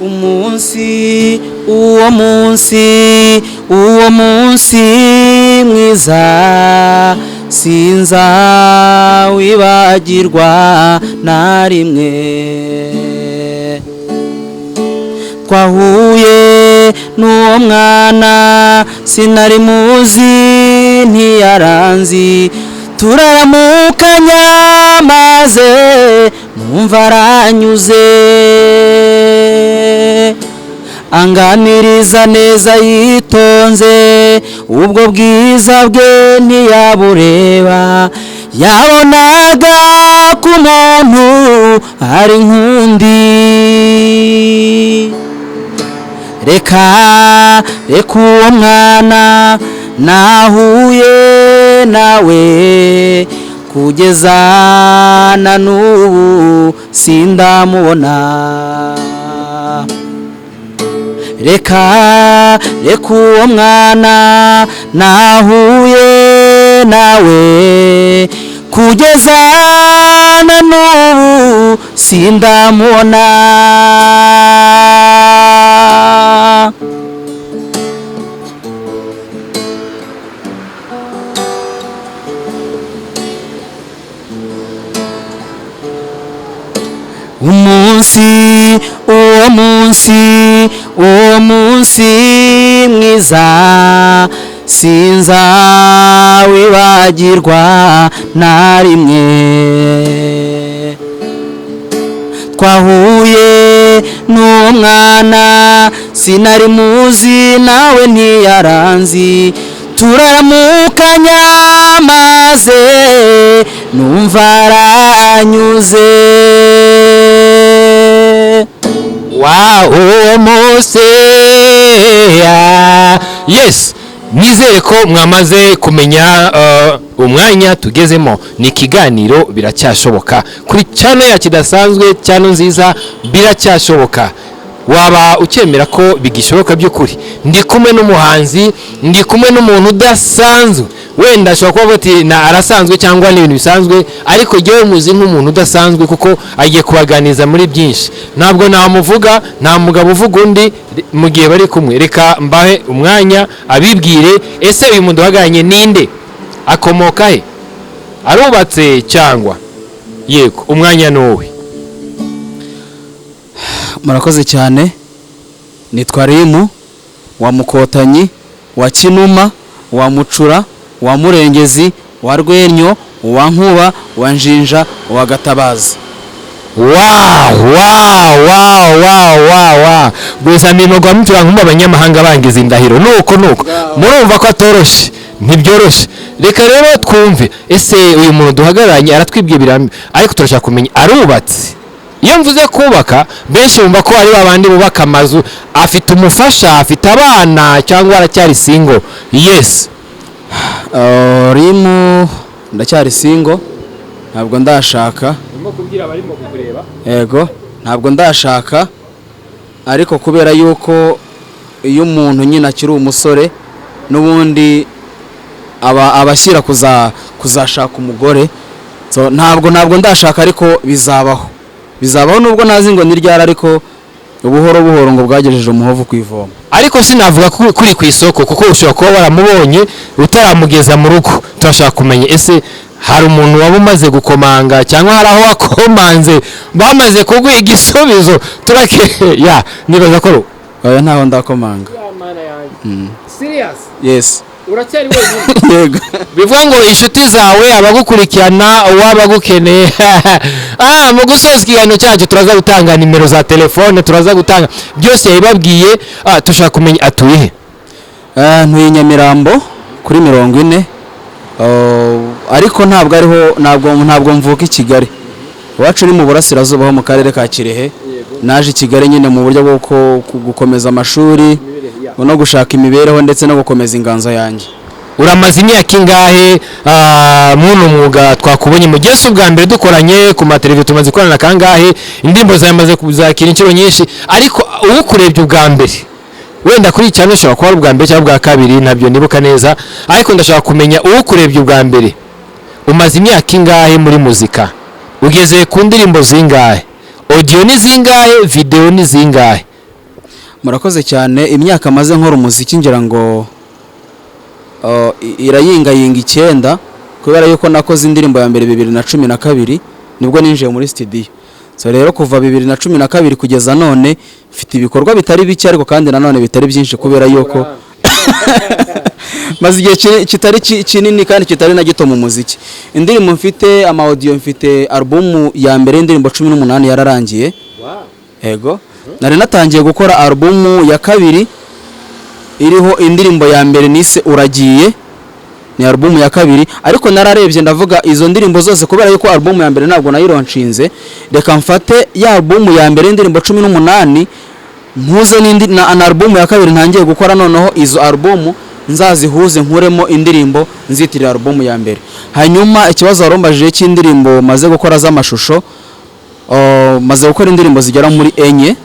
umunsi uwo munsi mwiza sinza wibagirwa na rimwe twahuye n'uwo mwana sinari muzi ntiyaranzi turaramukanya maze numva aranyuze anganiriza neza yitonze ubwo bwiza bwe ntiyabureba yabonaga ku muntu ari nkundi reka uwo mwana nahuye nawe kugeza na n'ubu sindamubona reka uwo mwana nahuye nawe kugeza na n'ubu sindamubona uwo munsi mwiza sinza wibagirwa na rimwe twahuye n'uwo mwana sinari muzi nawe ntiyaranzi turaramukanya maze numva aranyuze uwo munsi yes nizere ko mwamaze kumenya umwanya tugezemo ni ikiganiro biracyashoboka kuri channel ya kidasanzwe channel nziza biracyashoboka waba ukemera ko bigishoboka by'ukuri ndi kumwe n'umuhanzi ndi kumwe n'umuntu udasanzwe wenda ashobora kuba ati na arasanzwe cyangwa n'ibintu bisanzwe ariko jyewe muzi nk'umuntu udasanzwe kuko agiye kubaganiza muri byinshi ntabwo namuvuga nta mugabo uvuga undi mu gihe bari kumwe reka mbahe umwanya abibwire ese uyu muntu uhagaranye ninde akomoka he arubatse cyangwa yego umwanya ni wowe murakoze cyane nitwa Rimu wa Mukotanyi wa Kinuma wa Mucura wa Murengezi wa Rwenyo wa Nkuba wa Njinja wa Gatabazi gusa nimugwa mutura nkumba abanyamahanga bangize indahiro nuko murumva ko atoroshe ntibyoroshye reka rero twumve ese uyu muntu duhagararanye aratwibwiye birambi ariko turashaka kumenya arubatse iyo mvuze kubaka benshi bumva ko ari babandi bubaka amazu afite umufasha afite abana cyangwa aracyari single yes Rimu ndacyari single ntabwo ndashaka urimo kubwira abarimo kukureba yego ntabwo ndashaka ariko kubera yuko iyo umuntu nyine akiri umusore n'ubundi abashyira kuzashaka umugore so ntabwo ndashaka ariko bizabaho nubwo nazi ngo niryara ariko ubuhoro ngo bwagejeje umuhovu kwivoma ariko sinavuga kuri ku isoko kuko ushobora kuba waramubonye utaramugeza mu rugo turashaka kumenya ese hari umuntu waba umaze gukomanga cyangwa hari aho wakomanze bamaze kuguha igisubizo ya nibaza ko oya ntaho ndakomanga serious yes uracyari wenyine yego bivuga ngo inshuti zawe abagukurikirana wabagukeneye mu gusoza ikiganiro cyacu turaza gutanga nimero za telefone turaza gutanga byose yabibabwiye tushaka kumenya atuye he ntuye Nyamirambo kuri 40 ariko ntabwo mvuka i Kigali iwacu ni mu burasirazuba ho mu karere ka Kirehe naje i Kigali nyine mu buryo bwo gukomeza amashuri no gushaka imibereho ndetse no gukomeza inganzo yanjye uramaze imyaka ingahe muno mwuga twakubonye mu gihe ubwa mbere dukoranye ku mateleviziyo tumaze gukorana kangahe indimbo zamaze kuzakira inshuro nyinshi ariko uwukurebye ubwa mbere wenda kuri cyane ushobora kuba ubwa mbere cyangwa ubwa kabiri ntabyo nibuka neza ariko ndashaka kumenya uwukurebye ubwa mbere umaze imyaka ingahe muri muzika ugeze ku ndirimbo zingahe audio ni zingahe video ni zingahe murakoze cyane. Imyaka maze nkora umuziki ngira ngo irayingayinga 9 kubera yuko nakoze indirimbo ya mbere 2012 nibwo ninjiye muri studio. So rero kuva 2012 kugeza none mfite ibikorwa bitari bike ariko kandi nanone bitari byinshi kubera yuko maze igihe kitari kinini kandi kitari na gito mu muziki. Indirimbo mfite ama audio, mfite album ya mbere indirimbo 18 yararangiye. Ego nari natangiye gukora album ya kabiri iriho indirimbo ya mbere nise Uragiye, ni album ya kabiri, ariko nararebye ndavuga izo ndirimbo zose kubera yuko album ya mbere ntabwo nayironchinze, reka mfate ya album ya mbere indirimbo 18 mpuze n'indi na album ya kabiri ntangiye gukora, noneho izo album nzazihuze nkuremo indirimbo nzitirira album ya mbere. Hanyuma ikibazo warombajije cy'indirimbo maze gukora z'amashusho, maze gukora indirimbo zigera muri enye.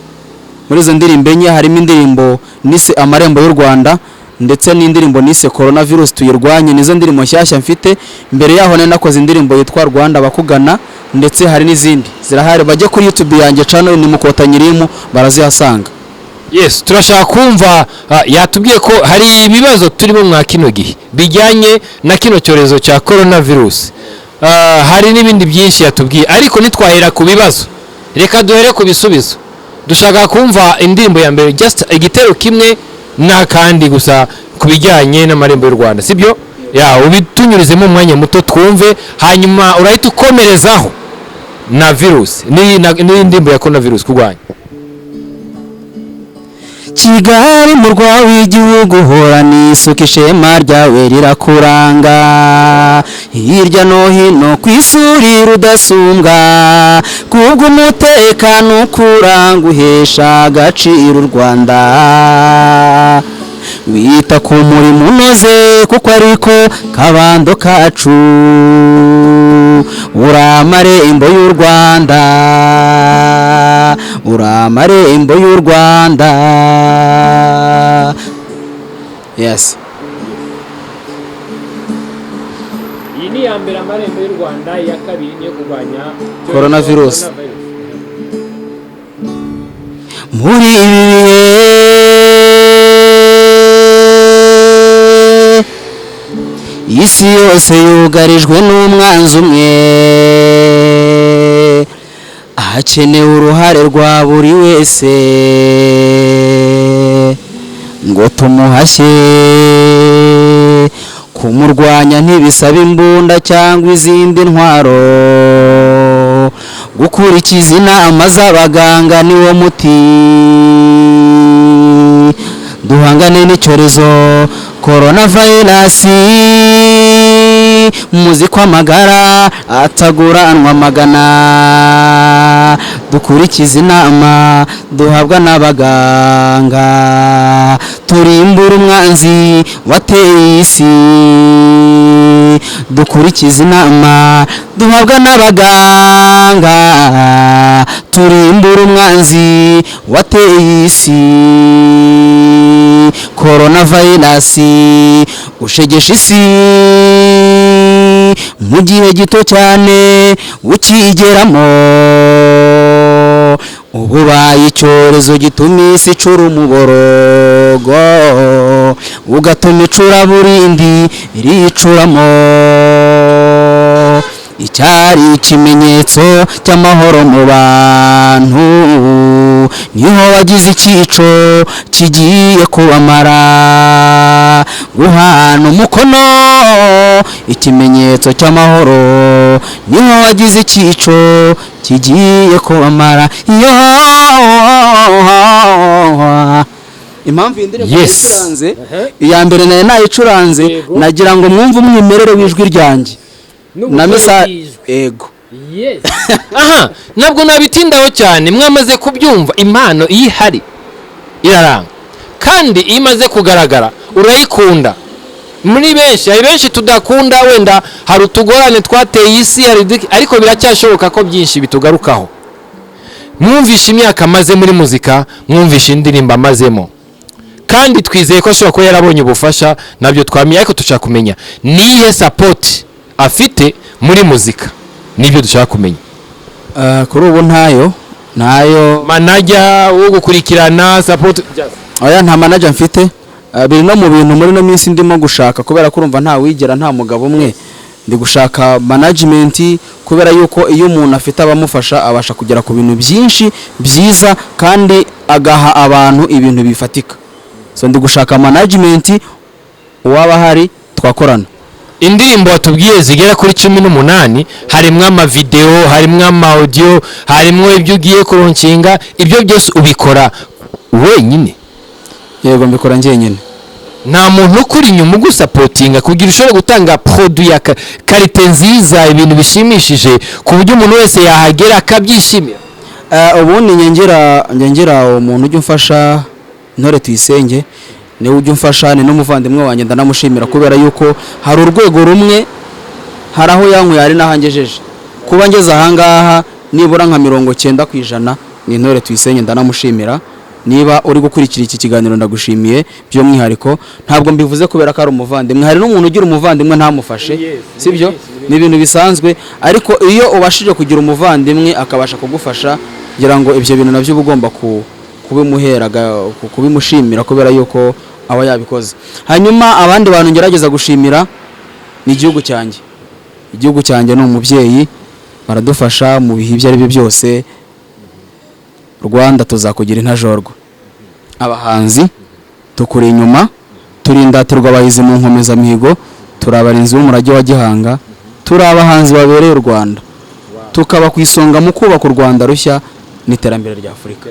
Muri izo ndirimbo enye harimo indirimbo nise Amarembo y'u Rwanda ndetse n'indirimbo nise Coronavirus tuyirwanye, nizo ndirimbo nshyashya mfite. Mbere yaho nari nakoze indirimbo yitwa Rwanda bakugana, ndetse hari n'izindi zirahari, bajye kuri YouTube yanjye channel ni Mukotanyirimu barazihasanga. Yes, turashaka kumva yatubwiye ko hari ibibazo turimo mwa kino gihe bijyanye na kino cyorezo cya coronavirus. Hari n'ibindi byinshi yatubwiye, ariko nitwahera ku bibazo reka duhere ku bisubizo. Dushaka kumva indirimbo ya mbere, just igitero kimwe n'akandi gusa ku bijyanye n'Amarembo y'u Rwanda, sibyo? Ubitunyurizemo umwanya muto twumve, hanyuma urahita ukomerezaho na virus n'indirimbo ya coronavirus kurwanya. Kigali murwa w'igihugu horana isuku, ishema ryawe rirakuranga hirya no hino ku isuri rudasumbwa, kubw'umutekano kuranga uhesha agaciro u Rwanda, wita ku murimo unoze kuko ariko kabando kacu, uri amarembo y'u Rwanda, uri amarembo y'u Rwanda. Yes. Iyi ni ya mbere Amarembo y'u Rwanda, ya kabiri niyo kurwanya coronavirus. Muri isi yose yugarijwe n'umwanzi umwe, hakenewe uruhare rwa buri wese ngo tumuhashye. Kumurwanya ntibisaba imbunda cyangwa izindi ntwaro, gukurikiza inama z'abaganga niwo muti. Duhangane n'icyorezo coronavirus, muzi ko amagara ataguranwa amagana, dukurikiza inama duhabwa n'abaganga, turimbura umwanzi wateye isi, dukurikiza inama duhabwa n'abaganga, turimbura umwanzi wateye isi. Coronavirus ushegesha isi mu gihe gito cyane ukigeramo, ububaye icyorezo gituma isi icura umuborogo, ugatuma icuraburindi ricuramo. Icyari ikimenyetso cy'amahoro mu bantu, niho wagize icyico kigiye kubamara. Guhana umukono ikimenyetso cy'amahoro, niho wagize icyico kigiye kubamara. Impamvu indirimbo yicuranze iya mbere nayo nayicuranze nagira ngo mwumve umwimerere w'ijwi ryanjye na misa. Ego. Yes. Aha, nabwo nabitindaho cyane, mwamaze kubyumva. Impano ihari iraranga kandi imaze kugaragara urayikunda. Muri benshi, hari benshi tudakunda, wenda hari utugorane twateye isi, ariko biracyashoboka ko byinshi bitugarukaho. Mwumvisha imyaka maze muri muzika, mwumvisha indirimbo amazemo, kandi twizeye ko ashobora kuba yarabonye ubufasha, nabyo twamenye, ariko dushaka kumenya nihe support afite muri muzika, nibyo dushaka kumenya. Kuri ubu ntayo, nayo manager wo gukurikirana support oya nta manager mfite. Biri no mu bintu muri no minsi ndimo gushaka kubera ko urumva nta wigera nta mugabo umwe, ndi gushaka management kubera yuko iyo umuntu afite abamufasha abasha kugera ku bintu byinshi byiza kandi agaha abantu ibintu bifatika. So ndi gushaka management uwaba hari twakorana. indirimbo watubwiye zigera kuri 18 harimwo ama video harimwo ama audio harimwo ibyo ugiye kuronshinga, ibyo byose ubikora wenyine? Yego mbikora njyenyine. Nta muntu ukuri inyuma ugusapotinga kugira ushobore gutanga produit ya karite nziza, ibintu bishimishije ku buryo umuntu wese yahagera akabyishimira? Ubundi ngengera umuntu ujya umfasha Ntore Tuyisenge, niwe ujya umfasha, ni n'umuvandimwe wanjye ndanamushimira kubera yuko hari urwego rumwe hari aho yankuye hari n'ahangejeje. Kuba ngeze ahangaha nibura nka 90% ni Ntore Tuyisenge ndanamushimira. Niba uri gukurikira iki kiganiro ndagushimiye by'umwihariko, ntabwo mbivuze kubera ko ari umuvandimwe. Hari n'umuntu ugira umuvandimwe ntamufashe, sibyo? Ni ibintu bisanzwe, ariko iyo ubashije kugira umuvandimwe akabasha kugufasha, ngira ngo ibyo bintu nabyo ugomba kubimuheraga kubimushimira kubera yuko aba yabikoze. Hanyuma abandi bantu ngerageza gushimira ni igihugu cyanjye. Igihugu cyanjye ni umubyeyi, baradufasha mu bihe ibyo ari byo byose. Rwanda tuzakugira intajorwa. Abahanzi tukuri inyuma, turindatirwa abahizi mu nkomeza mihigo, turabarinzi b'umurage wa Gihanga, turi abahanzi babereye u Rwanda, tukaba ku isonga mu kubaka u Rwanda rushya n'iterambere rya Afurika.